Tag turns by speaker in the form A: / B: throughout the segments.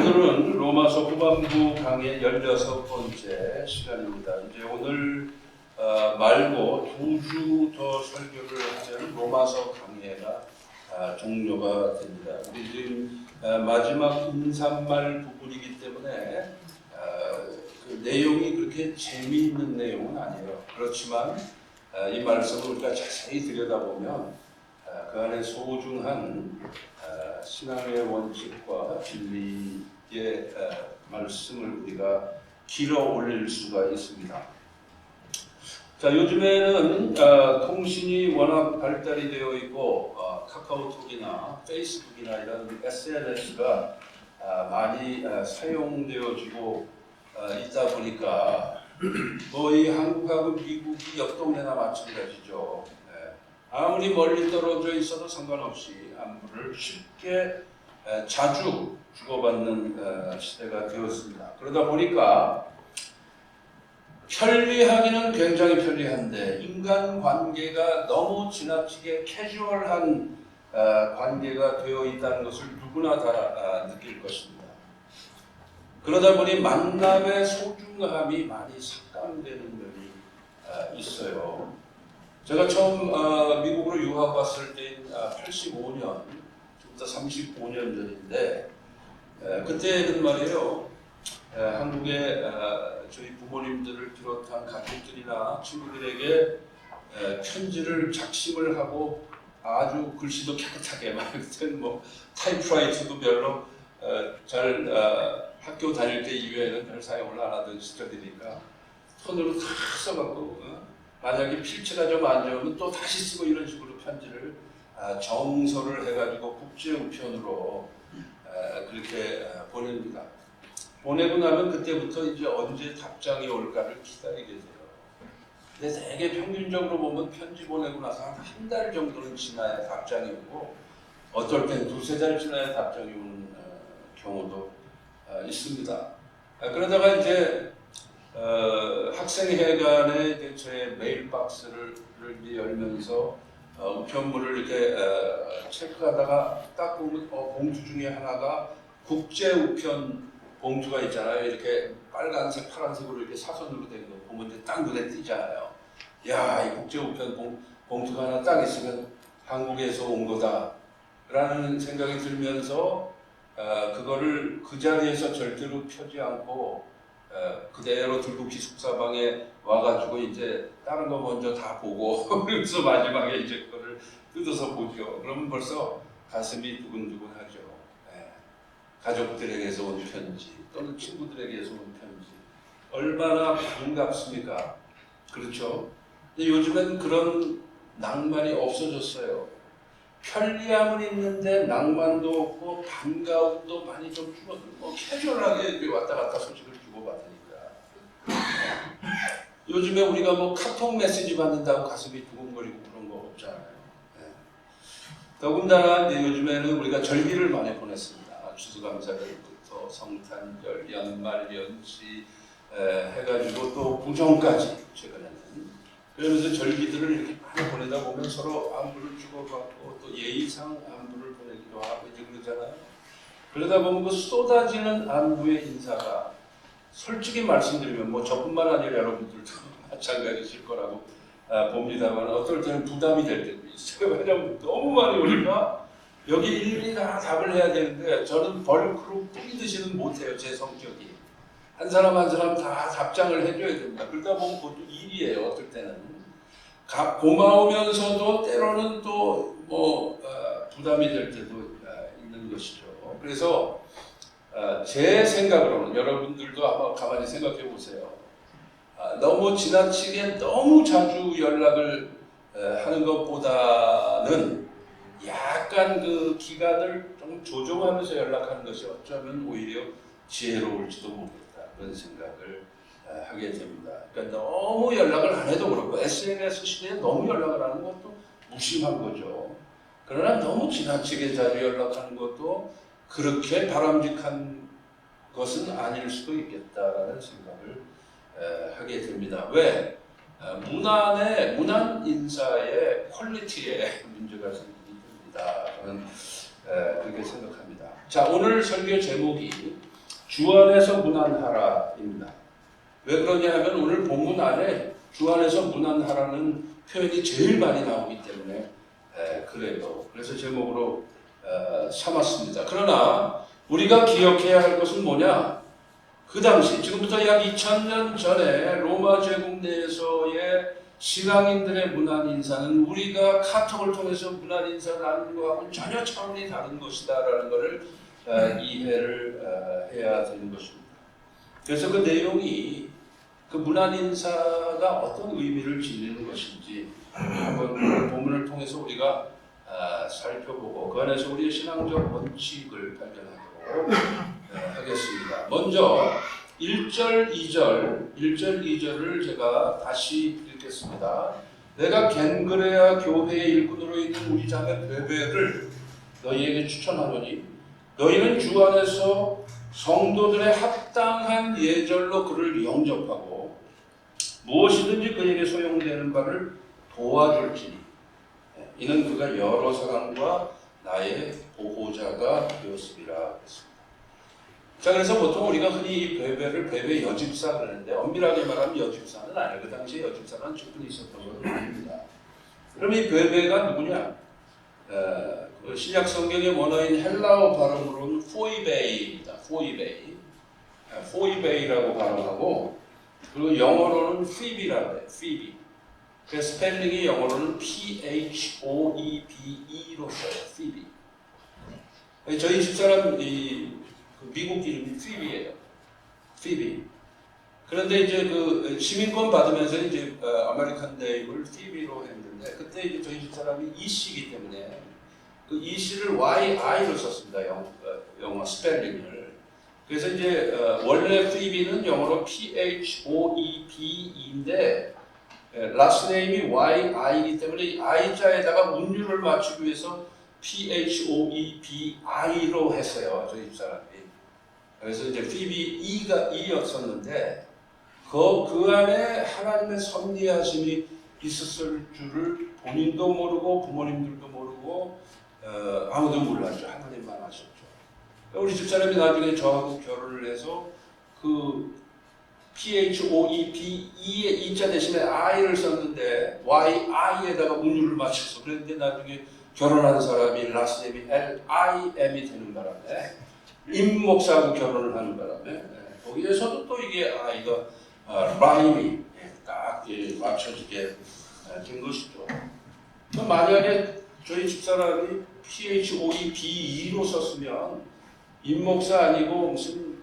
A: 오늘은 로마서 후반부 강의 16번째 시간입니다. 이제 오늘 말고 2주 더 설교를 하면 로마서 강의가 종료가 됩니다. 우리 지금 마지막 인사말 부분이기 때문에 그 내용이 그렇게 재미있는 내용은 아니에요. 그렇지만 이 말씀을 우리가 자세히 들여다보면 그 안에 소중한 신앙의 원칙과 진리의 말씀을 우리가 길어 올릴 수가 있습니다. 자, 요즘에는 통신이 워낙 발달이 되어 있고 카카오톡이나 페이스북이나 이런 SNS가 많이 사용되어지고 있다 보니까 거의 한국하고 미국이 옆 동네나 마찬가지죠. 아무리 멀리 떨어져 있어도 상관없이 안부를 쉽게 자주 주고받는 시대가 되었습니다. 그러다 보니까 편리하기는 굉장히 편리한데 인간관계가 너무 지나치게 캐주얼한 관계가 되어 있다는 것을 누구나 다 느낄 것입니다. 그러다 보니 만남의 소중함이 많이 삭감되는 면이 있어요. 제가 처음 미국으로 유학 왔을 때인 85년, 지금부터 35년 전인데 그때는 말이에요. 한국의 저희 부모님들을 비롯한 가족들이나 친구들에게 편지를 작심을 하고 아주 글씨도 깨끗하게 막 그때는 뭐 타이프라이터도 별로 잘 학교 다닐 때 이외에는 별 사용을 안 하던 시절이니까 손으로 다 써갖고 만약에 필체가 좀 안 좋으면 또 다시 쓰고 이런 식으로 편지를 정서를 해가지고 국제우편으로 그렇게 보냅니다. 보내고 나면 그때부터 이제 언제 답장이 올까를 기다리게 돼요. 근데 되게 평균적으로 보면 편지 보내고 나서 한 달 정도는 지나야 답장이 오고 어떨 땐 두세 달 지나야 답장이 오는 경우도 있습니다. 그러다가 이제 학생회관에 저의 메일 박스를 열면서 우편물을 이렇게 체크하다가 딱 보면 봉투 중에 하나가 국제 우편 봉투가 있잖아요. 이렇게 빨간색, 파란색으로 이렇게 사선으로 된 거 보면 이제 딱 눈에 띄잖아요. 야, 이 국제 우편 봉투가 하나 딱 있으면 한국에서 온 거다라는 생각이 들면서 그거를 그 자리에서 절대로 펴지 않고 그대로 들고 기숙사방에 와가지고 이제 다른 거 먼저 다 보고 그래서 마지막에 이제 그거를 뜯어서 보죠. 그러면 벌써 가슴이 두근두근하죠. 가족들에게서 온 편지 또는 친구들에게서 온 편지 얼마나 반갑습니까? 그렇죠? 근데 요즘엔 그런 낭만이 없어졌어요. 편리함은 있는데 낭만도 없고 반가움도 많이 좀 줄어들고 캐주얼하게 왔다 갔다 소식을 주고받으니까 요즘에 우리가 뭐 카톡 메시지 받는다고 가슴이 두근거리고 그런 거 없잖아요. 더군다나 요즘에는 우리가 절기를 많이 보냈습니다. 추수감사절부터 성탄절, 연말연시 해가지고 또 구정까지 최근에는 그러면서 절기들을 이렇게 많이 보내다 보면 서로 안부를 주고받고 또 예의상 안부를 보내기도 하고 이제 그러잖아요. 그러다 보면 그 쏟아지는 안부의 인사가 솔직히 말씀드리면 뭐 저뿐만 아니라 여러분들도 마찬가지실 거라고 봅니다만 어떨 때는 부담이 될 때도 있어요. 왜냐하면 너무 많이 오니까 여기 일일이 다 답을 해야 되는데 저는 벌크로 뿌리듯이는 못해요. 제 성격이. 한 사람 한 사람 다 답장을 해줘야 됩니다. 그러다 보면 그것도 일이에요. 어떨 때는. 고마우면서도 때로는 또 뭐 부담이 될 때도 있는 것이죠. 그래서 제 생각으로는 여러분들도 한번 가만히 생각해 보세요. 너무 지나치게 너무 자주 연락을 하는 것보다는 약간 그 기간을 좀 조정하면서 연락하는 것이 어쩌면 오히려 지혜로울지도 모르겠다 그런 생각을 하게 됩니다. 그러니까 너무 연락을 안 해도 그렇고 SNS 시대에 너무 연락을 하는 것도 무심한 거죠. 그러나 너무 지나치게 자주 연락하는 것도 그렇게 바람직한 것은 아닐 수도 있겠다라는 생각을 하게 됩니다. 왜? 문안 인사의 퀄리티에 문제가 생깁니다. 저는 그렇게 생각합니다. 자, 오늘 설교 제목이 주 안에서 문안하라입니다. 왜 그러냐 하면 오늘 본문 안에 주 안에서 문안하라는 표현이 제일 많이 나오기 때문에 그래요. 그래서 제목으로 삼았습니다. 그러나 우리가 기억해야 할 것은 뭐냐? 그 당시 지금부터 약 2000년 전에 로마 제국 내에서의 신앙인들의 문안 인사는 우리가 카톡을 통해서 문안 인사를 나누는 것하고는 전혀 차원이 다른 것이다라는 것을 이해를 해야 되는 것입니다. 그래서 그 내용이 그 문안 인사가 어떤 의미를 지니는 것인지 한번 본문을 통해서 우리가 살펴보고 그 안에서 우리의 신앙적 원칙을 발견하도록 하겠습니다. 먼저 1절, 2절을 제가 다시 읽겠습니다. 내가 겐그레아 교회의 일꾼으로 있는 우리 자매 베베를 너희에게 추천하노니 너희는 주 안에서 성도들의 합당한 예절로 그를 영접하고 무엇이든지 그에게 소용되는 바를 도와줄지니 이는 그가 여러 사람과 나의 보호자가 되었습니다. 자, 그래서 보통 우리가 흔히 이 베베를 베베 여집사 그러는데 엄밀하게 말하면 여집사는 아니에요. 그 당시에 여집사는 충분히 있었던 것은 아닙니다. 그럼 이 베베가 누구냐? 그 신약 성경의 원어인 헬라어 발음으로는 포이베이입니다. 포이베이라고 발음하고 그리고 영어로는 피비라고 해요. 피비. 그 스펠링이 영어로는 PHOEBE로 써요. 피비. 저희 집사람 미국 이름이 피비예요. 피비. 그런데 이제 그 시민권 받으면서 이제 아메리칸 네임을 피비로 했는데 그때 이제 저희 집사람이 이씨이기 때문에 그 이씨를 YI로 썼습니다. 영어 스펠링을. 그래서 이제 원래 피비는 영어로 PHOEBE인데 라스트 네임이 YI이기 때문에 이 I자에다가 운율을 맞추기 위해서 PHOEBI로 했어요. 저희 집사람이. 그래서 이제 피비 E가 E였었는데 그 안에 하나님의 섭리하심이 있었을 줄을 본인도 모르고 부모님들도 모르고 아무도 몰랐죠. 하나님만 아셨죠. 우리 집사람이 나중에 저하고 결혼을 해서 그 PHOEBE의 E자 대신에 I를 썼는데 YI에다가 운율을 맞춰서 그랬는데 나중에 결혼한 사람이 라스네임이 LIM이 되는 바람에 임 목사하고 결혼을 하는 바람에 거기에서도 또 이게 I가 라임이 딱 맞춰지게 된 것이죠. 만약에 저희 집사람이 PHOEBE로 썼으면 임 목사 아니고 무슨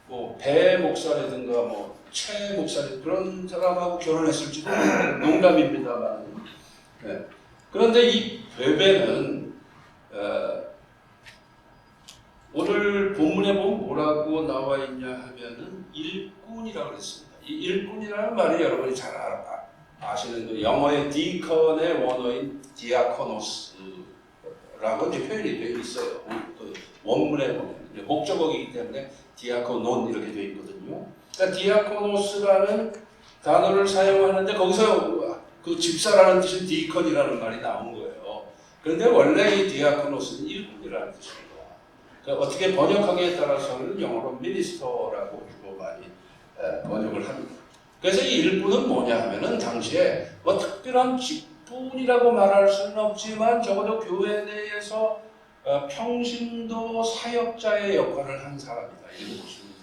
A: 뭐 배 목사라든가 뭐 채 목사 그런 사람하고 결혼했을지도 농담입니다만. 그런데 이 베베는 오늘 본문에 보면 뭐라고 나와 있냐 하면은 일꾼이라고 그랬습니다. 이 일꾼이라는 말이 여러분이 잘 아시는 거 영어의 디컨의 원어인 디아코노스라고 이제 표현이 되어 있어요. 그 원문에 보면 목적어이기 때문에 디아코논 이렇게 되어 있거든요. 그러니까 디아코노스라는 단어를 사용하는데 거기서 그 집사라는 뜻인 디컨이라는 말이 나온 거예요. 그런데 원래 이 디아코노스는 일꾼이라는 뜻입니다. 그러니까 어떻게 번역하기에 따라서는 영어로 미니스터라고 주로 많이 번역을 합니다. 그래서 이 일꾼은 뭐냐 하면은 당시에 뭐 특별한 직분이라고 말할 수는 없지만 적어도 교회 내에서 평신도 사역자의 역할을 한 사람이다. 이렇게 보시면 돼요.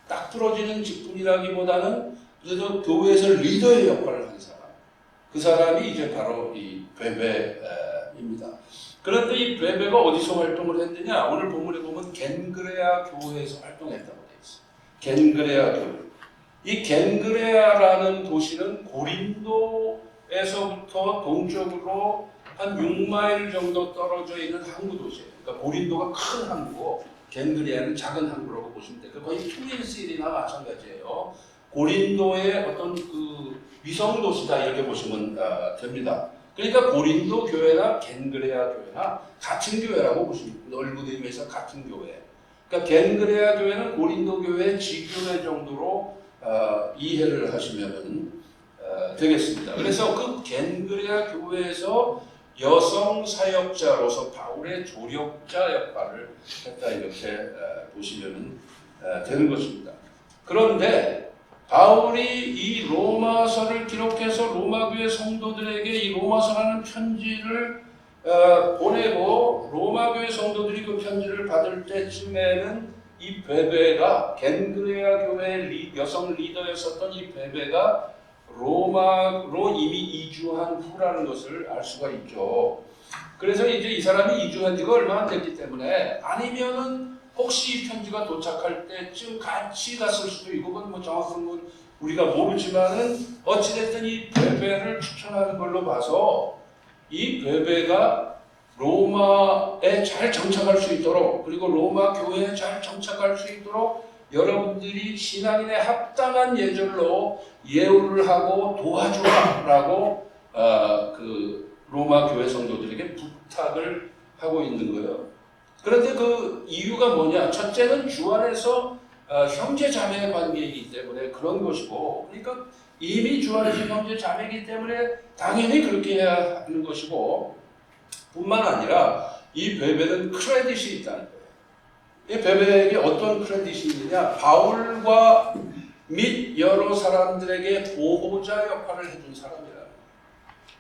A: 딱 부러지는 직분이라기보다는 그래도 교회에서 리더의 역할을 한 사람. 그 사람이 이제 바로 이 베베입니다. 그런데 이 베베가 어디서 활동을 했느냐? 오늘 본문에 보면 겐그레아 교회에서 활동했다고 되어 있어요. 겐그레아 교회. 이 겐그레아라는 도시는 고린도에서부터 동쪽으로 한 6마일 정도 떨어져 있는 항구 도시예요. 그러니까 고린도가 큰 항구고 겐그레아는 작은 항구라고 보시면 돼요. 거의 트윈시티나 마찬가지예요. 고린도의 어떤 그 위성 도시다 이렇게 보시면 됩니다. 그러니까 고린도 교회나 겐그레아 교회나 같은 교회라고 보시면 넓은 의미에서 같은 교회. 그러니까 겐그레아 교회는 고린도 교회의 지교회 정도로 이해를 하시면 되겠습니다. 그래서 그 겐그레아 교회에서 여성 사역자로서 바울의 조력자 역할을 했다 이렇게 보시면 되는 것입니다. 그런데 바울이 이 로마서를 기록해서 로마 교회 성도들에게 이 로마서라는 편지를 보내고 로마 교회 성도들이 그 편지를 받을 때쯤에는 이 베베가 겐그레아 교회 여성 리더였었던 이 베베가 로마로 이미 이주한 후라는 것을 알 수가 있죠. 그래서 이제 이 사람이 이주한 지가 얼마 안 됐기 때문에 아니면은 혹시 이 편지가 도착할 때쯤 같이 갔을 수도 있고 그건 뭐 정확한 건 우리가 모르지만은 어찌됐든 이 베베를 추천하는 걸로 봐서 이 베베가 로마에 잘 정착할 수 있도록 그리고 로마 교회에 잘 정착할 수 있도록 여러분들이 신앙인의 합당한 예절로 예우를 하고 도와주라라고 그 로마 교회 성도들에게 부탁을 하고 있는 거예요. 그런데 그 이유가 뭐냐? 첫째는 주 안에서 형제 자매의 관계이기 때문에 그런 것이고, 그러니까 이미 주 안에서 형제 자매이기 때문에 당연히 그렇게 해야 하는 것이고, 뿐만 아니라 이 베베는 크레딧이 있다는 거예요. 이 베베에게 어떤 크레딧이 있느냐? 바울과 및 여러 사람들에게 보호자 역할을 해준 사람이라는 거예요.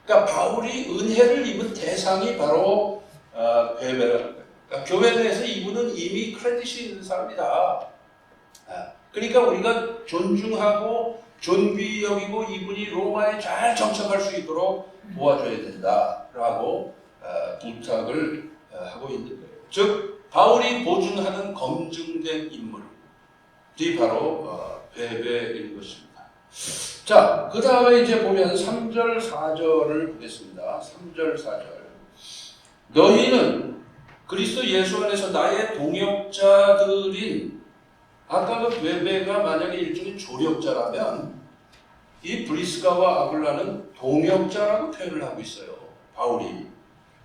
A: 그러니까 바울이 은혜를 입은 대상이 바로 베베라는 거예요. 그러니까 교회 내에서 이분은 이미 크레딧이 있는 사람이다. 그러니까 우리가 존중하고 존귀 여기고 이분이 로마에 잘 정착할 수 있도록 도와줘야 된다라고 부탁을 하고 있는 거예요. 즉 바울이 보증하는 검증된 인물이 바로 베베인 것입니다. 자, 그 다음에 이제 보면 3절 4절을 보겠습니다. 3절 4절. 너희는 그리스도 예수 안에서 나의 동역자들인, 아까 그 베베가 만약에 일종의 조력자라면 이 브리스가와 아굴라는 동역자라고 표현을 하고 있어요. 바울이.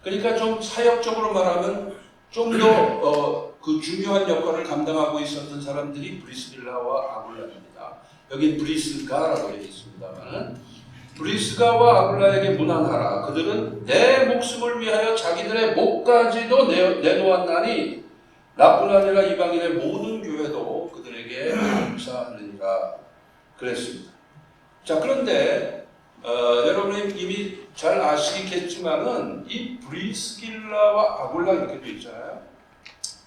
A: 그러니까 좀 사역적으로 말하면 좀 더 그 중요한 역할을 감당하고 있었던 사람들이 브리스길라와 아굴라입니다. 여기 브리스가라고 되어 있습니다만, 브리스가와 아굴라에게 문안하라. 그들은 내 목숨을 위하여 자기들의 목까지도 내놓았나니 나뿐 아니라 이방인의 모든 교회도 그들에게 감사하느니라 그랬습니다. 자, 그런데 여러분이 이미 잘 아시겠지만은 이 브리스길라와 아굴라 이렇게 되어 있잖아요.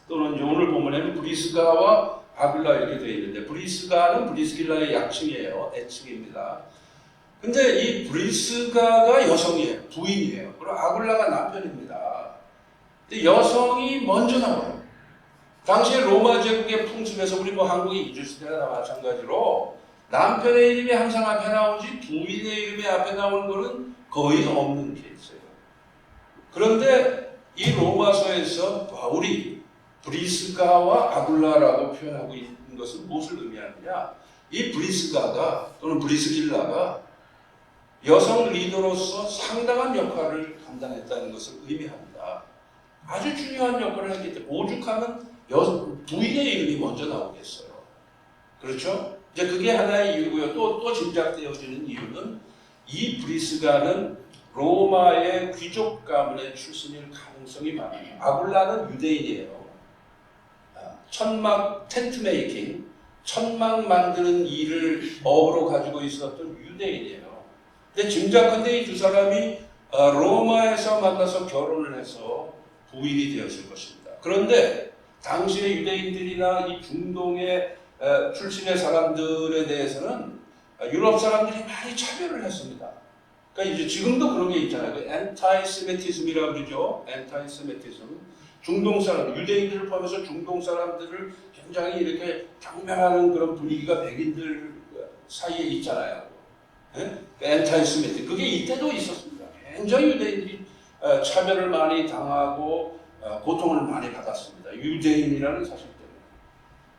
A: 또는 이제 오늘 본문에는 브리스가와 아굴라 이렇게 되어 있는데, 브리스가는 브리스길라의 약칭이에요. 애칭입니다. 근데 이 브리스가가 여성이에요. 부인이에요. 그리고 아굴라가 남편입니다. 근데 여성이 먼저 나와요. 당시에 로마 제국의 풍습에서 우리 뭐 한국에 이주했을 때나 마찬가지로 남편의 이름이 항상 앞에 나오지 부인의 이름이 앞에 나오는 것은 거의 없는 케이스예요. 그런데 이 로마서에서 바울이 브리스가와 아굴라라고 표현하고 있는 것은 무엇을 의미하느냐? 이 브리스가가 또는 브리스길라가 여성 리더로서 상당한 역할을 감당했다는 것을 의미합니다. 아주 중요한 역할을 했기 때문에 오죽하면 부인의 이름이 먼저 나오겠어요. 그렇죠? 이제 그게 하나의 이유고요. 또 짐작되어지는 이유는 이 브리스가는 로마의 귀족 가문의 출신일 가능성이 많아요. 아굴라는 유대인이에요. 천막 텐트 메이킹, 천막 만드는 일을 업으로 가지고 있었던 유대인이에요. 근데 짐작컨대 이 두 사람이 로마에서 만나서 결혼을 해서 부인이 되었을 것입니다. 그런데 당시의 유대인들이나 이 중동의 출신의 사람들에 대해서는 유럽 사람들이 많이 차별을 했습니다. 그러니까 이제 지금도 그런 게 있잖아요. 그 엔타이세미티즘이라고 그러죠. 엔타이세미티즘. 중동 사람, 유대인들을 포함해서 중동 사람들을 굉장히 이렇게 경멸하는 그런 분위기가 백인들 사이에 있잖아요. 엔타이세미티. 그게 이때도 있었습니다. 굉장히 유대인들이 차별을 많이 당하고 고통을 많이 받았습니다. 유대인이라는 사실 때문에.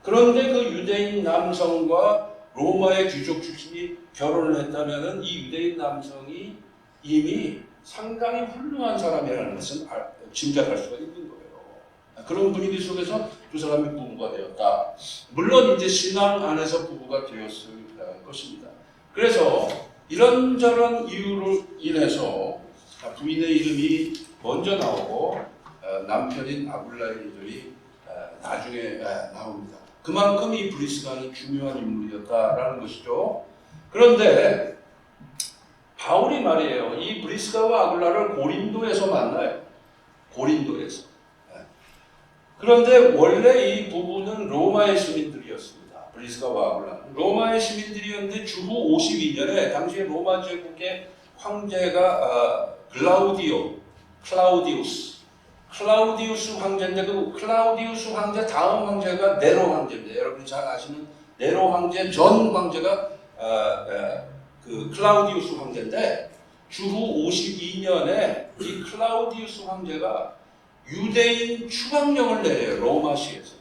A: 그런데 그 유대인 남성과 로마의 귀족 출신이 결혼을 했다면 이 유대인 남성이 이미 상당히 훌륭한 사람이라는 것은 짐작할 수가 있는 거예요. 그런 분위기 속에서 두 사람이 부부가 되었다. 물론 이제 신앙 안에서 부부가 되었을 것입니다. 그래서 이런저런 이유로 인해서 부인의 이름이 먼저 나오고 남편인 아굴라의 이름이 나중에 나옵니다. 그만큼 이 브리스가는 중요한 인물이었다라는 것이죠. 그런데 바울이 말이에요. 이 브리스가와 아굴라를 고린도에서 만나요. 고린도에서. 그런데 원래 이 부부는 로마의 시민들이었습니다. 브리스가와 아굴라는 로마의 시민들이었는데 주후 52년에 당시에 로마 제국의 황제가 클라우디우스 황제인데 그 클라우디우스 황제 다음 황제가 네로 황제입니다. 여러분이 잘 아시는 네로 황제 전 황제가 그 클라우디우스 황제인데 주후 52년에 이 클라우디우스 황제가 유대인 추방령을 내려요. 로마시에서.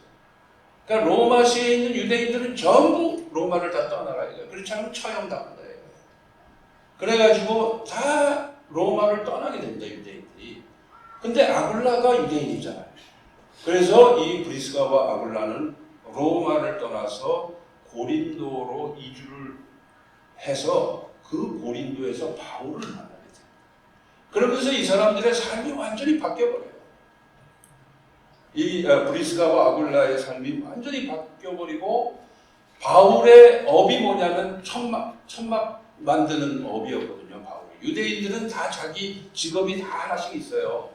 A: 그러니까 로마시에 있는 유대인들은 전부 로마를 다 떠나가야 돼요. 그렇지 않으면 처형당한다. 그래가지고 다 로마를 떠나게 됩니다. 유대인들이. 근데 아굴라가 유대인이잖아요. 그래서 이 브리스가와 아굴라는 로마를 떠나서 고린도로 이주를 해서 그 고린도에서 바울을 만나게 됩니다. 그러면서 이 사람들의 삶이 완전히 바뀌어버려요. 이 브리스가와 아굴라의 삶이 완전히 바뀌어버리고 바울의 업이 뭐냐면 천막 만드는 업이었거든요. 바울이. 유대인들은 다 자기 직업이 다 하나씩 있어요.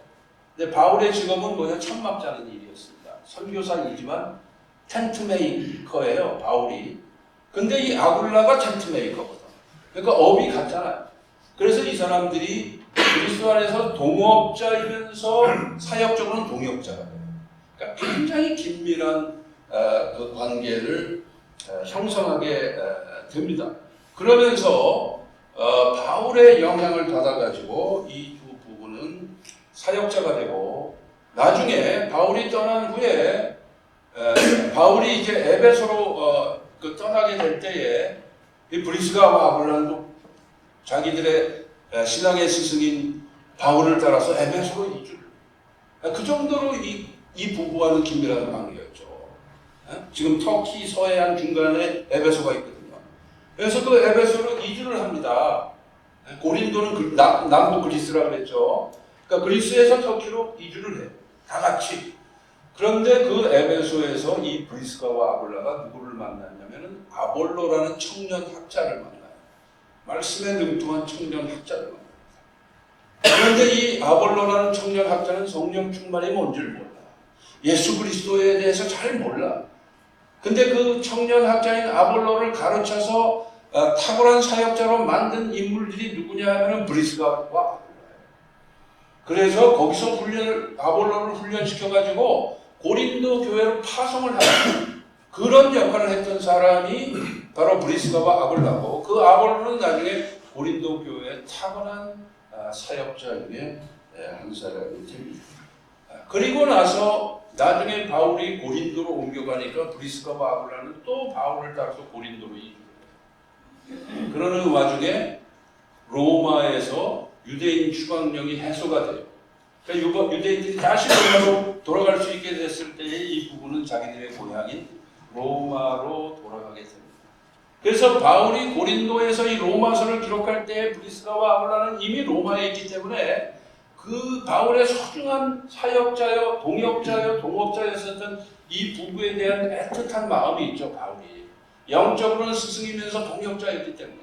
A: 근데 바울의 직업은 뭐냐? 천막 짜는 일이었습니다. 선교사이지만 텐트 메이커예요. 바울이. 근데 이 아굴라가 텐트 메이커거든. 그러니까 업이 같잖아요. 그래서 이 사람들이 그리스도 안에서 동업자이면서 사역적으로는 동역자가 돼요. 그러니까 굉장히 긴밀한 그 관계를 형성하게 됩니다. 그러면서 바울의 영향을 받아가지고 이 두 부부는 사역자가 되고 나중에 바울이 떠난 후에 바울이 이제 에베소로 떠나게 될 때에 이 브리스가와 아굴라도 자기들의 신앙의 스승인 바울을 따라서 에베소로 이주를. 그 정도로 이 부부와는 긴밀한 관계였죠. 지금 터키 서해안 중간에 에베소가 있거든요. 그래서 그 에베소로 이주를 합니다. 고린도는 남부 그리스라고 했죠. 그러니까 그리스에서 터키로 이주를 해요. 다 같이. 그런데 그 에베소에서 이 브리스가와 아굴라가 누구를 만났냐면은 아볼로라는 청년 학자를 만나요. 말씀에 능통한 청년 학자를 만납니다. 그런데 이 아볼로라는 청년 학자는 성령 충만이 뭔지를 몰라. 예수 그리스도에 대해서 잘 몰라. 근데 그 청년 학자인 아볼로를 가르쳐서 탁월한 사역자로 만든 인물들이 누구냐 하면 브리스가와 아굴라예요. 그래서 거기서 아볼로를 훈련시켜가지고 고린도 교회로 파송을 하는 그런 역할을 했던 사람이 바로 브리스가와 아굴라고, 그 아볼로는 나중에 고린도 교회의 탁월한 사역자 중에 한 사람이 됩니다. 그리고 나서 나중에 바울이 고린도로 옮겨가니까 브리스가와 아굴라는 또 바울을 따라서 고린도로 이주해요. 그러는 와중에 로마에서 유대인 추방령이 해소가 돼요. 그러니까 유대인들이 다시 로마로 돌아갈 수 있게 됐을 때에 이 부부는 자기들의 고향인 로마로 돌아가게 됩니다. 그래서 바울이 고린도에서 이 로마서를 기록할 때 브리스가와 아굴라는 이미 로마에 있기 때문에 그 바울의 소중한 사역자여, 동역자여, 동업자였었던 이 부부에 대한 애틋한 마음이 있죠. 바울이 영적으로는 스승이면서 동역자였기 때문에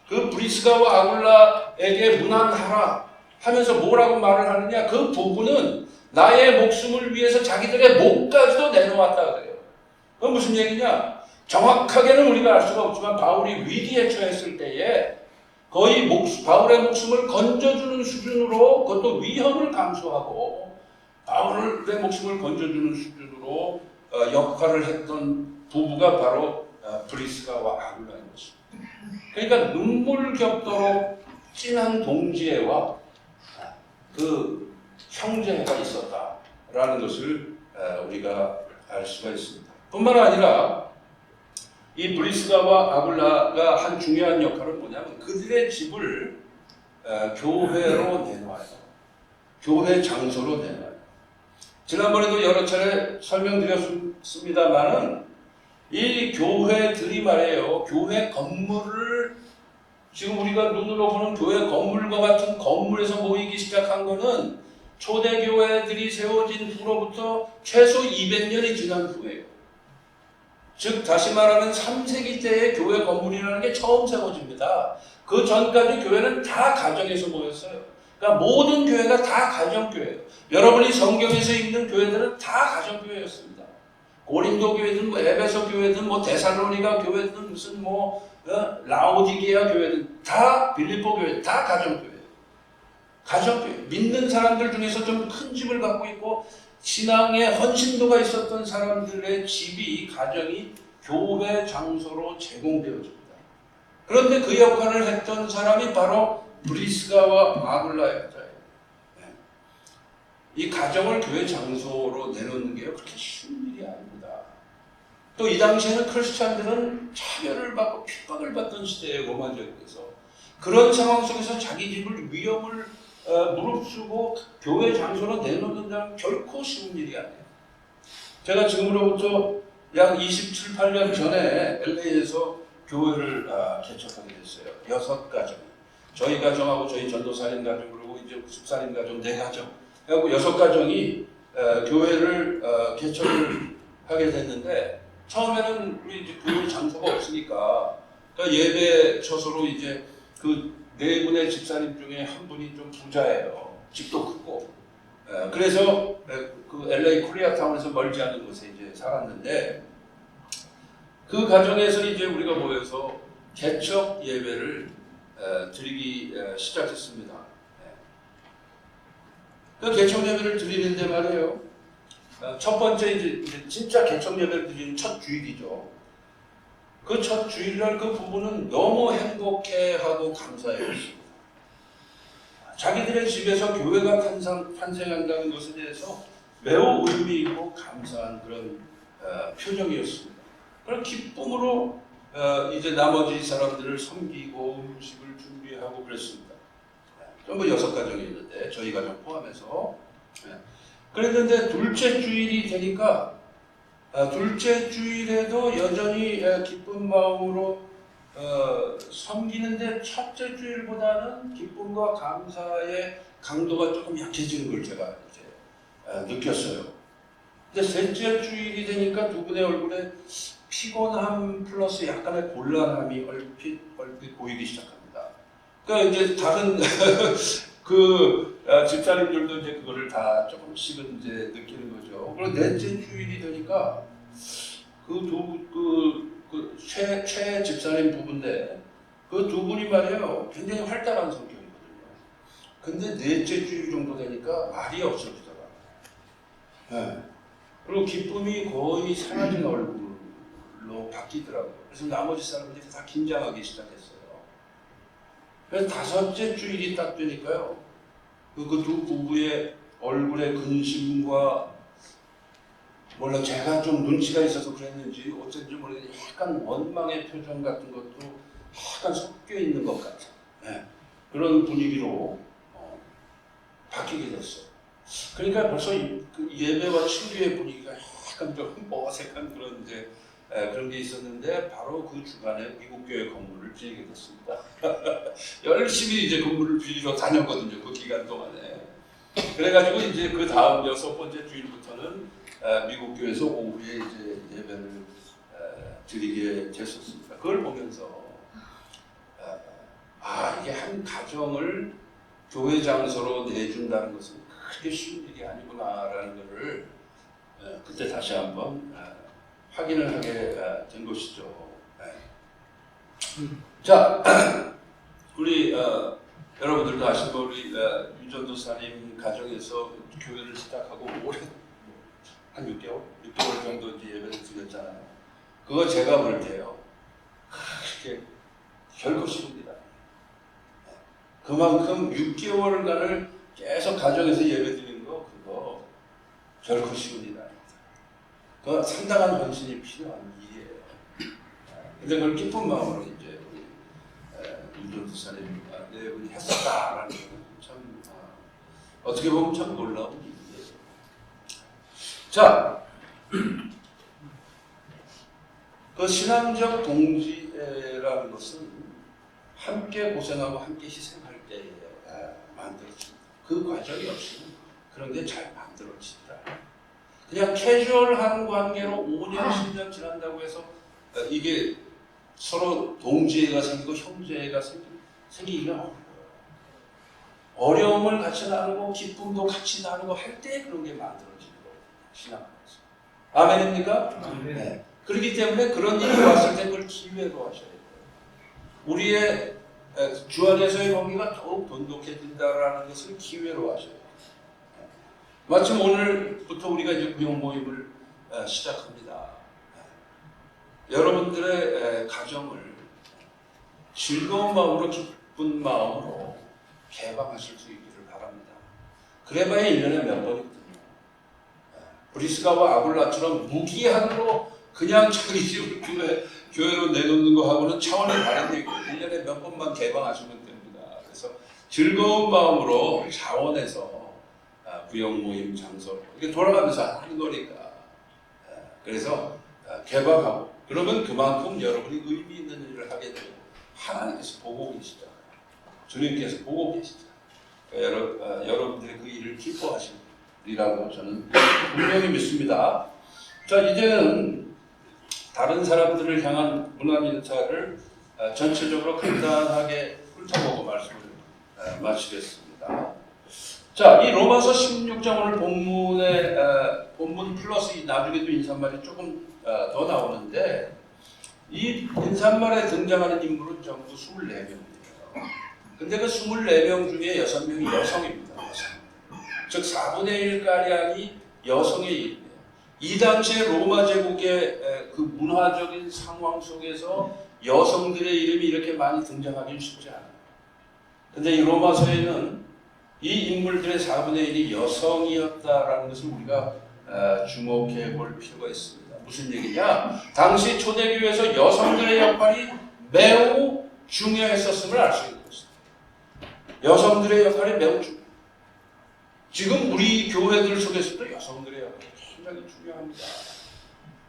A: 그 브리스가와 아굴라에게 문안하라 하면서 뭐라고 말을 하느냐? 그 부부는 나의 목숨을 위해서 자기들의 목까지도 내놓았다 그래요. 그건 무슨 얘기냐? 정확하게는 우리가 알 수가 없지만 바울이 위기에 처했을 때에 거의 바울의 목숨을 건져주는 수준으로, 그것도 위험을 감수하고 바울의 목숨을 건져주는 수준으로 역할을 했던 부부가 바로 브리스가와 아굴라인 것입니다. 그러니까 눈물 겹도록 진한 동지애와 그 형제가 있었다라는 것을 우리가 알 수가 있습니다. 뿐만 아니라 이 브리스가와 아굴라가 한 중요한 역할은 뭐냐면 그들의 집을 교회로 내놔요. 교회 장소로 내놔요. 지난번에도 여러 차례 설명드렸습니다만은 이 교회들이 말이에요. 교회 건물을 지금 우리가 눈으로 보는 교회 건물과 같은 건물에서 모이기 시작한 거는 초대교회들이 세워진 후로부터 최소 200년이 지난 후예요. 즉 다시 말하면 3세기 때의 교회 건물이라는 게 처음 세워집니다. 그 전까지 교회는 다 가정에서 모였어요. 그러니까 모든 교회가 다 가정교회예요. 여러분이 성경에서 읽는 교회들은 다 가정교회였습니다. 고린도 교회든 뭐 에베소 교회든 뭐 데살로니가 교회든 무슨 뭐 라오디게아 교회든 다 빌립보 교회 다 가정교회. 가정교회. 믿는 사람들 중에서 좀 큰 집을 갖고 있고 신앙에 헌신도가 있었던 사람들의 집이 가정이 교회 장소로 제공되어집니다. 그런데 그 역할을 했던 사람이 바로 브리스가와 아굴라였어요. 이 가정을 교회 장소로 내놓는 게 그렇게 쉬운 일이 아닙니다. 또 이 당시에는 크리스찬들은 차별을 받고 핍박을 받던 시대에 로마 제국에서 그런 상황 속에서 자기 집을 위험을 무릅쓰고 교회 장소로 내놓는다는 결코 쉬운 일이 아니에요. 제가 지금으로부터 약 27, 8년 전에 LA에서 교회를 개척하게 됐어요. 6가정. 저희 가정하고 저희 전도사님 가정 그리고 이제 집사님 가정 4가정. 그리고 6가정이 교회를 개척을 하게 됐는데 처음에는 우리 이제 교회 장소가 없으니까 그러니까 예배 처소로 이제 그 4분의 집사님 중에 한 분이 좀 부자예요. 집도 크고. 그래서 그 LA 코리아타운에서 멀지 않은 곳에 이제 살았는데 그 가정에서 이제 우리가 모여서 개척 예배를 드리기 시작했습니다. 그 개척 예배를 드리는데 말이에요. 첫 번째 이제 진짜 개척 예배를 드리는 첫 주일이죠. 그 첫 주일날 그 부부는 너무 행복해하고 감사해했습니다. 자기들의 집에서 교회가 탄생한다는 것에 대해서 매우 의미 있고 감사한 그런 표정이었습니다. 그런 기쁨으로 이제 나머지 사람들을 섬기고 음식을 준비하고 그랬습니다. 전부 6가정이었는데 저희 가정 포함해서. 그랬는데 둘째 주일이 되니까 둘째 주일에도 여전히 기쁜 마음으로 섬기는데 첫째 주일보다는 기쁨과 감사의 강도가 조금 약해지는 걸 제가 이제 느꼈어요. 근데 셋째 주일이 되니까 두 분의 얼굴에 피곤함 플러스 약간의 곤란함이 얼핏 보이기 시작합니다. 그러니까 이제 다른 집사님들도 이제 그거를 다 조금씩은 이제 느끼는 거죠. 그리고 넷째 주일이 되니까 최 집사님 부부인데 그 두 분이 말이에요. 굉장히 활달한 성격이거든요. 근데 넷째 주일 정도 되니까 말이 없어지더라. 네. 그리고 기쁨이 거의 사라진 얼굴로 바뀌더라고요. 그래서 나머지 사람들이 다 긴장하기 시작했어요. 그래서 5째 주일이 딱 되니까요. 그 두 부부의 얼굴의 근심과 물론 제가 좀 눈치가 있어서 그랬는지 어쩐지 모르겠는데 약간 원망의 표정 같은 것도 약간 섞여 있는 것 같아요. 네. 그런 분위기로 바뀌게 됐어요. 그러니까 벌써 그 예배와 친교의 분위기가 약간 좀 어색한 그런 이제 그런 게 있었는데 바로 그 주간에 미국 교회 건물을 빌리게 됐습니다. 열심히 이제 건물을 빌리러 다녔거든요. 그 기간 동안에. 그래가지고 이제 그 다음 6번째 주일부터는 미국 교회에서 오후에 이제 예배를 드리게 됐었습니다. 그걸 보면서 이게 한 가정을 교회 장소로 내준다는 것은 그렇게 쉬운 일이 아니구나라는 것을 그때 다시 한번 확인을 하게 된 것이죠. 자, 우리 여러분들도 아시고 우리 유전도사님 가정에서 교회를 시작하고 올해 한 6개월 정도 이제 예배를 드렸잖아요. 그거 제가 볼 때요. 그렇게 결코 쉬웁니다. 그만큼 6개월간을 계속 가정에서 예배 드리는 거 그거 결코 쉬운 일 아닙니다. 그 상당한 헌신이 필요한 일이에요. 근데 그걸 기쁜 마음으로 이제 우리 유전도사님 우리 했었다라는 건 참 어떻게 보면 참 놀라운 일이에요. 자, 그 신앙적 동지라는 것은 함께 고생하고 함께 희생할 때 만들어집니다. 그 과정이 없이는 그런 게 잘 만들어집니다. 그냥 캐주얼한 관계로 5년, 10년 지난다고 해서 이게 서로 동지애가 생기고 형제애가 생기기가 어려워요. 어려움을 같이 나누고 기쁨도 같이 나누고 할 때 그런 게 만들어지는 거예요. 신앙에서. 아멘입니까? 네. 그렇기 때문에 그런 일이 왔을 때 그걸 기회로 하셔야 돼요. 우리의 주 안에서의 관계가 더욱 돈독해진다라는 것을 기회로 하셔야 돼요. 마침 오늘부터 우리가 이제 구역 모임을 시작합니다. 여러분들의 가정을 즐거운 마음으로 기쁜 마음으로 개방하실 수 있기를 바랍니다. 그래봐야 1년에 몇 번이거든요. 브리스가와 아굴라처럼 무기한으로 그냥 자기 집을 교회로 내놓는 거하고는 차원이 다른데 1년에 몇 번만 개방하시면 됩니다. 그래서 즐거운 마음으로 자원해서 구역 모임 장소로 이게 돌아가면서 하는 거니까. 그래서 개방하고 그러면 그만큼 여러분이 의미 있는 일을 하게 되고 하나님께서 보고 계시잖아요. 주님께서 보고 계시잖아요. 여러분들이 그 일을 기뻐하시리라고 저는 분명히 믿습니다. 자, 이제는 다른 사람들을 향한 문안 인사를 전체적으로 간단하게 훑어보고 말씀을 마치겠습니다. 자, 이 로마서 16장 오늘 본문 플러스 이 나중에도 인사말이 조금 더 나오는데 이 인사말에 등장하는 인물은 전부 24명입니다. 근데 그 24명 중에 6명이 여성입니다. 즉 4분의 1가량이 여성의 이름이에요. 이 당시에 로마 제국의 그 문화적인 상황 속에서 여성들의 이름이 이렇게 많이 등장하기는 쉽지 않아요. 근데 이 로마서에는 이 인물들의 4분의 1이 여성이었다라는 것을 우리가 주목해 볼 필요가 있습니다. 무슨 얘기냐? 당시 초대교회에서 여성들의 역할이 매우 중요했었음을 알 수 있는 것입니다. 여성들의 역할이 매우 중요해요. 지금 우리 교회들 속에서도 여성들의 역할이 굉장히 중요합니다.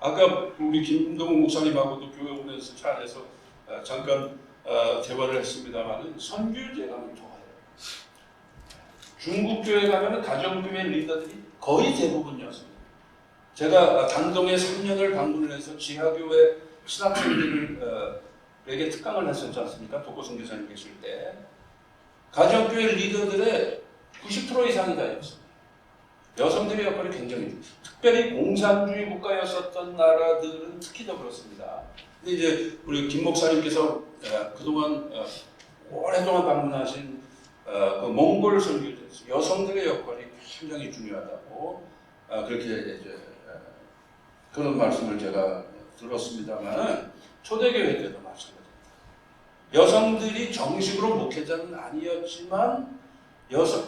A: 아까 우리 김동욱 목사님하고도 교회 오면서 차 안에서 잠깐 대화를 했습니다만 선교제가 좋아요. 중국 교회 가면 가정교회 리더들이 거의 대부분 여성이에요. 제가 단동에 3년을 방문을 해서 지하교회 신학생들에게 특강을 했었지 않습니까? 독고선교사님 계실 때 가정교회 리더들의 90% 이상이 다 여성. 여성들의 역할이 굉장히 중요해요. 특별히 공산주의 국가였었던 나라들은 특히 더 그렇습니다. 근데 이제 우리 김 목사님께서 그동안 오랫동안 방문하신 그 몽골 선교지에서 여성들의 역할이 굉장히 중요하다고 그렇게 이제 그런 말씀을 제가 들었습니다만 초대교회 때도 마찬가지입니다. 여성들이 정식으로 목회자는 아니었지만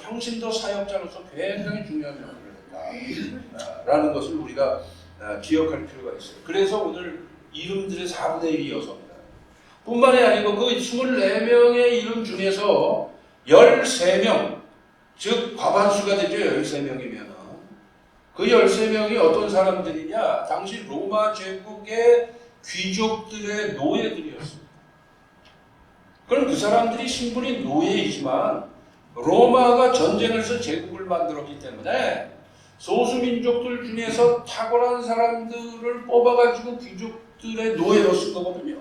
A: 평신도 사역자로서 굉장히 중요한 역할을 했다라는 것을 우리가 기억할 필요가 있어요. 그래서 오늘 이름들의 4분의 1이 여성이다. 뿐만이 아니고 그 24명의 이름 중에서 13명, 즉 과반수가 되죠. 13명이면. 그 13명이 어떤 사람들이냐? 당시 로마 제국의 귀족들의 노예들이었습니다. 그럼 그 사람들이 신분이 노예이지만 로마가 전쟁을 해서 제국을 만들었기 때문에 소수민족들 중에서 탁월한 사람들을 뽑아가지고 귀족들의 노예로 쓴 거거든요.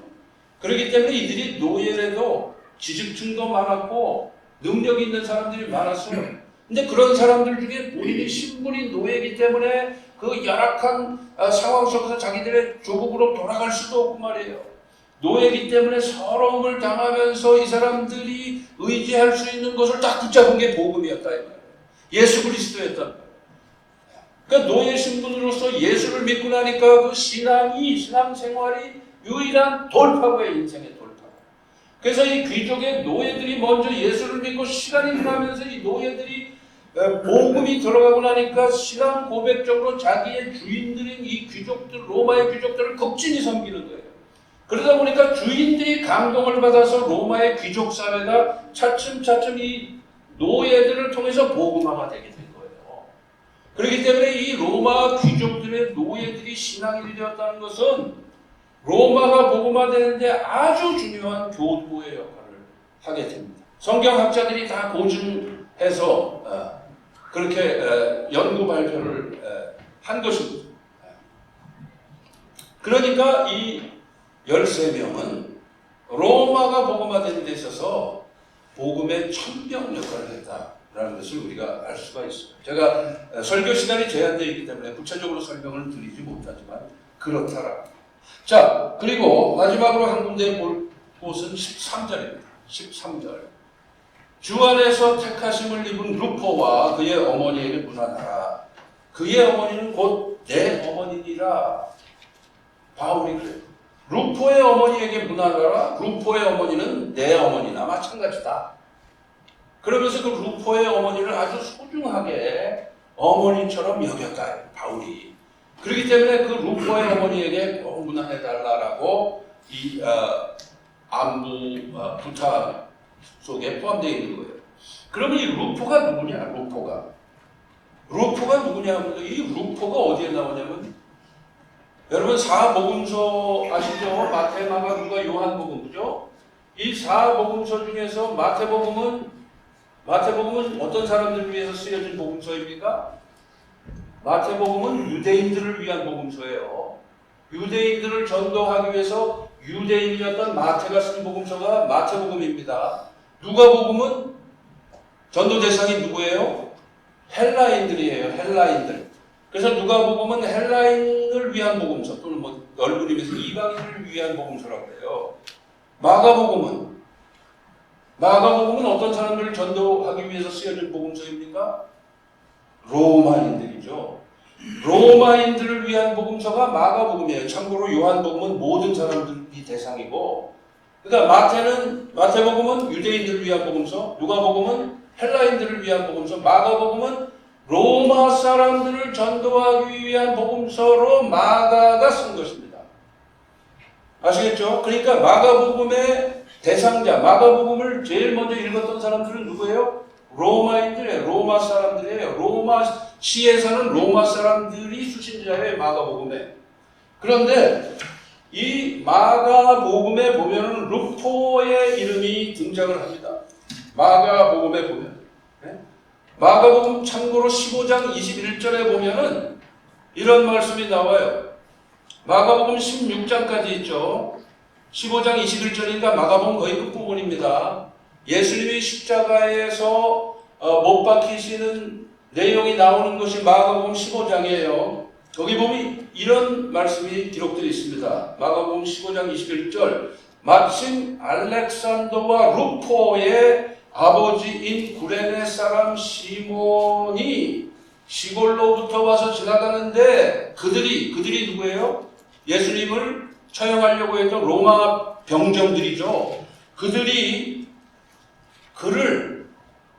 A: 그렇기 때문에 이들이 노예라도 지식층도 많았고 능력이 있는 사람들이 많았어요. 근데 그런 사람들 중에 본인이 신분이 노예이기 때문에 그 열악한 상황 속에서 자기들의 조국으로 돌아갈 수도 없고 말이에요. 노예이기 때문에 서러움을 당하면서 이 사람들이 의지할 수 있는 것을 딱 붙잡은 게 복음이었다 이 말이에요. 예수 그리스도였단 말이에요. 그러니까 노예 신분으로서 예수를 믿고 나니까 그 신앙생활이 유일한 돌파구의 인생의 돌파구. 그래서 이 귀족의 노예들이 먼저 예수를 믿고 시간이 지나면서 이 노예들이 복음이 들어가고 나니까 신앙 고백적으로 자기의 주인들인 이 귀족들, 로마의 귀족들을 극진히 섬기는 거예요. 그러다 보니까 주인들이 감동을 받아서 로마의 귀족 사회가 차츰차츰 이 노예들을 통해서 복음화가 되게 된 거예요. 그렇기 때문에 이 로마 귀족들의 노예들이 신앙인이 되었다는 것은 로마가 복음화되는데 아주 중요한 교두보의 역할을 하게 됩니다. 성경학자들이 다 고증해서 그렇게 연구 발표를 한 것입니다. 그러니까 이 13명은 로마가 복음화되는 데 있어서 복음의 천병 역할을 했다라는 것을 우리가 알 수가 있어요. 제가 설교 시간이 제한되어 있기 때문에 구체적으로 설명을 드리지 못하지만 그렇다라. 자, 그리고 마지막으로 한 군데 볼 곳은 13절입니다. 13절. 주 안에서 택하심을 입은 루포와 그의 어머니에게 문안하라. 그의 어머니는 곧 내 어머니니라. 바울이 그래요. 루포의 어머니에게 문안하라. 루포의 어머니는 내 어머니나 마찬가지다. 그러면서 그 루포의 어머니를 아주 소중하게 어머니처럼 여겼다. 바울이. 그렇기 때문에 그 루포의 어머니에게 꼭 문안해달라라고 이 안부 부탁 속에 포함되어 있는 거예요. 그러면 이 루포가 누구냐? 루포가 누구냐 하면 이 루포가 어디에 나오냐면 여러분 사복음서 아시죠? 마태, 마가, 누가, 요한복음 그죠? 이 사복음서 중에서 마태복음은 어떤 사람들을 위해서 쓰여진 복음서입니까? 마태복음은 유대인들을 위한 복음서예요. 유대인들을 전도하기 위해서 유대인이었던 마태가 쓴 복음서가 마태복음입니다. 누가복음은 전도 대상이 누구예요? 헬라인들이에요. 헬라인들. 그래서 누가복음은 헬라인을 위한 복음서 또는 뭐 넓은 의미에서 이방인을 위한 복음서라고 해요. 마가복음은 어떤 사람들을 전도하기 위해서 쓰여진 복음서입니까? 로마인들이죠. 로마인들을 위한 복음서가 마가복음이에요. 참고로 요한복음은 모든 사람들이 대상이고, 그러니까 마태복음은 유대인들을 위한 복음서, 누가복음은 헬라인들을 위한 복음서, 마가복음은 로마 사람들을 전도하기 위한 복음서로 마가가 쓴 것입니다. 아시겠죠? 그러니까 마가복음의 대상자, 마가복음을 제일 먼저 읽었던 사람들은 누구예요? 로마인들이에요. 로마 사람들이에요. 로마 시에 사는 로마 사람들이 수신자예요. 마가복음에. 그런데 이 마가복음에 보면은 루포의 이름이 등장을 합니다. 마가복음에 보면. 마가복음 참고로 15장 21절에 보면은 이런 말씀이 나와요. 마가복음 16장까지 있죠. 15장 21절이니까 마가복음 거의 끝부분입니다. 예수님이 십자가에서 못 박히시는 내용이 나오는 것이 마가복음 15장이에요. 거기 보면 이런 말씀이 기록되어 있습니다. 마가복음 15장 21절. 마침 알렉산더와 루포의 아버지인 구레네 사람 시몬이 시골로부터 와서 지나가는데 그들이 누구예요? 예수님을 처형하려고 했던 로마 병정들이죠.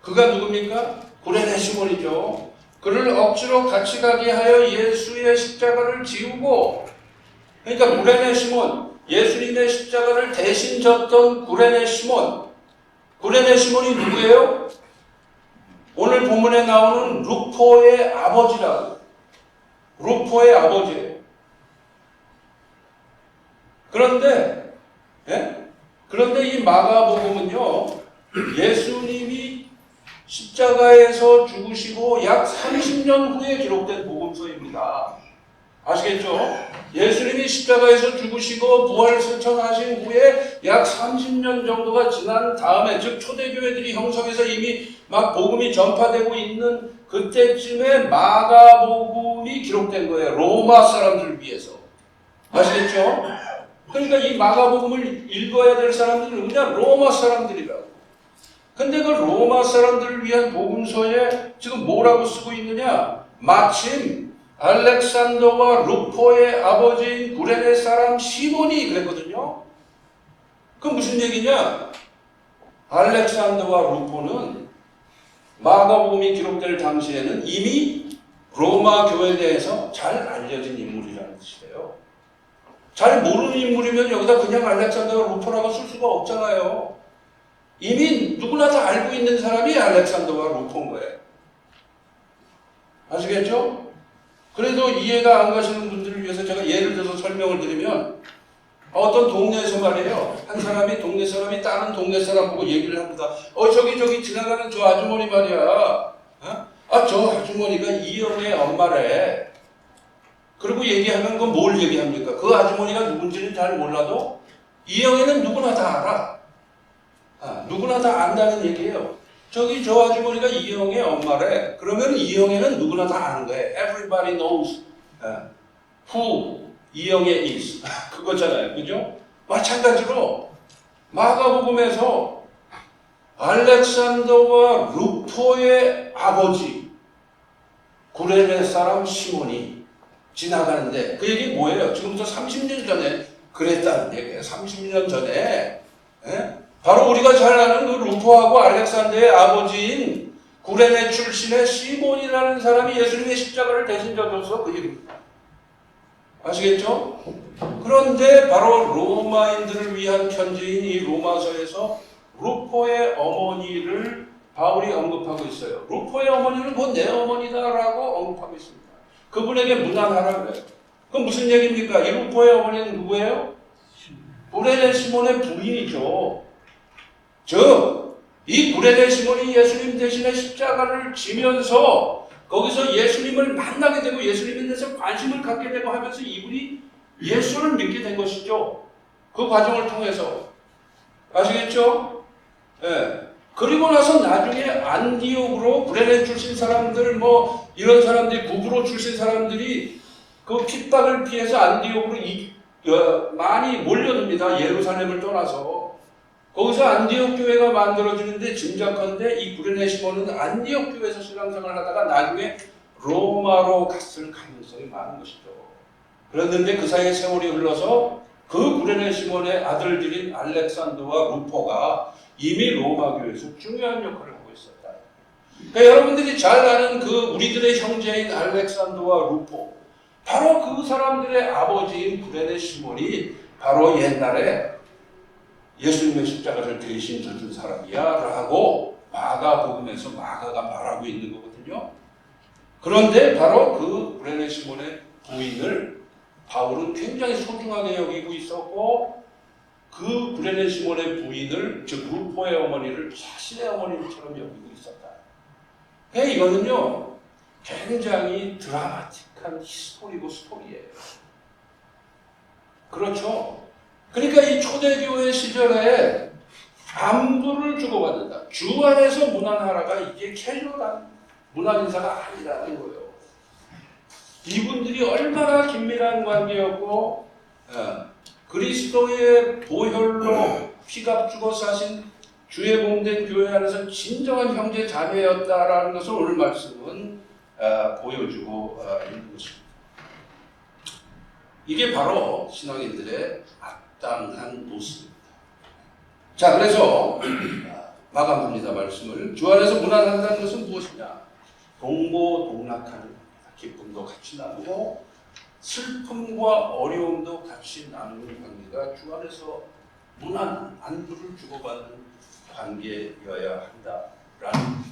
A: 그가 누굽니까? 구레네 시몬이죠. 그를 억지로 같이 가게 하여 예수의 십자가를 지우고, 그러니까 구레네 시몬, 예수님의 십자가를 대신 졌던 구레네 시몬이 누구예요? 오늘 본문에 나오는 루포의 아버지라고. 루포의 아버지예요. 그런데 이 마가복음은요, 예수님이 십자가에서 죽으시고 약 30년 후에 기록된 복음서입니다. 아시겠죠? 예수님이 십자가에서 죽으시고 부활승천하신 후에 약 30년 정도가 지난 다음에, 즉 초대교회들이 형성해서 이미 막 복음이 전파되고 있는 그때쯤에 마가복음이 기록된 거예요. 로마 사람들을 위해서. 아시겠죠? 그러니까 이 마가복음을 읽어야 될 사람들은 누구냐? 로마 사람들이라고. 근데 그 로마 사람들을 위한 복음서에 지금 뭐라고 쓰고 있느냐? 마침 알렉산더와 루포의 아버지인 구레네 사람 시몬이 그랬거든요. 그 무슨 얘기냐? 알렉산더와 루포는 마가복음이 기록될 당시에는 이미 로마 교회 내에서 잘 알려진 인물이라는 뜻이에요. 잘 모르는 인물이면 여기다 그냥 알렉산더와 루포라고 쓸 수가 없잖아요. 이미 누구나 다 알고 있는 사람이 알렉산더와 루포인 거예요. 아시겠죠? 그래도 이해가 안 가시는 분들을 위해서 제가 예를 들어서 설명을 드리면, 어떤 동네에서 말이에요. 한 사람이 동네 사람이 다른 동네 사람 보고 얘기를 합니다. 저기 지나가는 저 아주머니 말이야. 저 아주머니가 이영의 엄마래. 그리고 얘기하면 그 뭘 얘기합니까? 그 아주머니가 누군지는 잘 몰라도 이영애는 누구나 다 알아. 누구나 다 안다는 얘기예요. 저기 저 아주머니가 이영애 엄마래. 그러면 이영애는 누구나 다 아는 거예요. Everybody knows who 이영애 is. 그거잖아요. 그죠? 마찬가지로 마가복음에서 알렉산더와 루포의 아버지 구레네 사람 시몬이 지나가는데 그 얘기 뭐예요? 지금부터 30년 전에 그랬다는 얘기예요. 30년 전에 바로 우리가 잘 아는 그 루포하고 알렉산더의 아버지인 구레네 출신의 시몬이라는 사람이 예수님의 십자가를 대신 져줘서 그 얘기입니다. 아시겠죠? 그런데 바로 로마인들을 위한 편지인 이 로마서에서 루포의 어머니를 바울이 언급하고 있어요. 루포의 어머니는 뭐 내 어머니다라고 언급하고 있습니다. 그분에게 문안하라고 그래요. 그럼 무슨 얘기입니까? 이 루포의 어머니는 누구예요? 구레네 시몬의 부인이죠. 즉, 이 구레네 시몬이 예수님 대신에 십자가를 지면서 거기서 예수님을 만나게 되고 예수님에 대해서 관심을 갖게 되고 하면서 이분이 예수를 믿게 된 것이죠. 그 과정을 통해서. 아시겠죠? 예. 그리고 나서 나중에 안디옥으로 구레네 출신 사람들 이런 사람들이 구브로 출신 사람들이 그 핍박을 피해서 안디옥으로 많이 몰려듭니다. 예루살렘을 떠나서. 거기서 안디옥 교회가 만들어지는데 짐작컨대 이 구레네 시몬은 안디옥 교회에서 신앙생활을 하다가 나중에 로마로 갔을 가능성이 많은 것이죠. 그랬는데 그 사이에 세월이 흘러서 그 구레네 시몬의 아들들인 알렉산더와 루포가 이미 로마 교회에서 중요한 역할을 하고 있었다. 그러니까 여러분들이 잘 아는 그 우리들의 형제인 알렉산더와 루포, 바로 그 사람들의 아버지인 구레네 시몬이 바로 옛날에 예수님의 십자가를 대신 져준 사람이야 라고 마가복음에서 마가가 말하고 있는 거거든요. 그런데 바로 그 구레네 시몬의 부인을 바울은 굉장히 소중하게 여기고 있었고 그 구레네 시몬의 부인을 즉 루포의 어머니를 자신의 어머니처럼 여기고 있었다. 그러니까 이거는요 굉장히 드라마틱한 스토리예요. 그렇죠? 그러니까 이 초대교회 시절에 안부를 주고받는다. 주 안에서 문안하라가 이게 캐주얼한 문안 인사가 아니라는 거예요. 이분들이 얼마나 긴밀한 관계였고 그리스도의 보혈로 피값 주고 사신 주의 공된 교회 안에서 진정한 형제 자매였다라는 것을 오늘 말씀은 보여주고 있는 것입니다. 이게 바로 신앙인들의 마땅한 모습입니다. 자, 그래서 마감합니다. 말씀을. 주 안에서 문안한다는 것은 무엇이냐? 동고동락하는 기쁨도 같이 나누고 슬픔과 어려움도 같이 나누는 관계가 주 안에서 문안, 안부를 주고받는 관계여야 한다라는.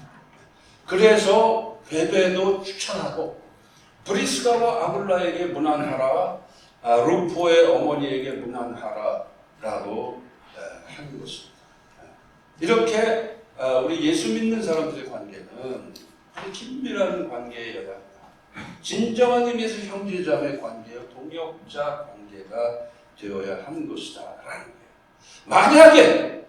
A: 그래서 베베도 추천하고 브리스가와 아굴라에게 문안하라, 루포의 어머니에게 문안하라라고 하는 것입니다. 이렇게 우리 예수 믿는 사람들의 관계는 아주 긴밀한 관계여야 한다. 진정한 의미에서 형제자매 관계요, 동역자 관계가 되어야 하는 것이다라는 거예요. 만약에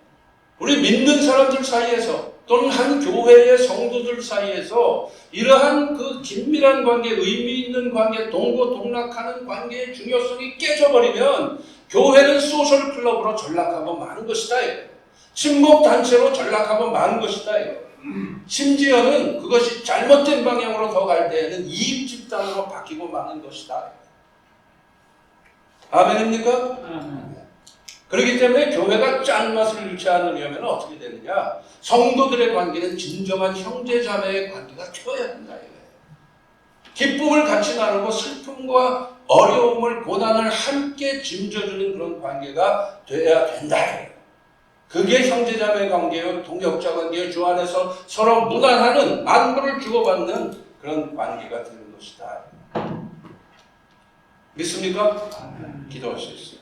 A: 우리 믿는 사람들 사이에서 또는 한 교회의 성도들 사이에서 이러한 그 긴밀한 관계, 의미 있는 관계, 동고동락하는 관계의 중요성이 깨져버리면 교회는 소셜 클럽으로 전락하고 마는 것이다. 친목 단체로 전락하고 마는 것이다. 심지어는 그것이 잘못된 방향으로 더 갈 때에는 이익 집단으로 바뀌고 마는 것이다. 아멘입니까? 그렇기 때문에 교회가 짠맛을 잃지 않으려면 어떻게 되느냐? 성도들의 관계는 진정한 형제자매의 관계가 되어야 한다. 기쁨을 같이 나누고 슬픔과 어려움을, 고난을 함께 짐져주는 그런 관계가 되어야 된다. 그게 형제자매 관계요, 동역자 관계요, 주 안에서 서로 무난하는 안부를 주고받는 그런 관계가 되는 것이다. 믿습니까? 기도하시겠습니다.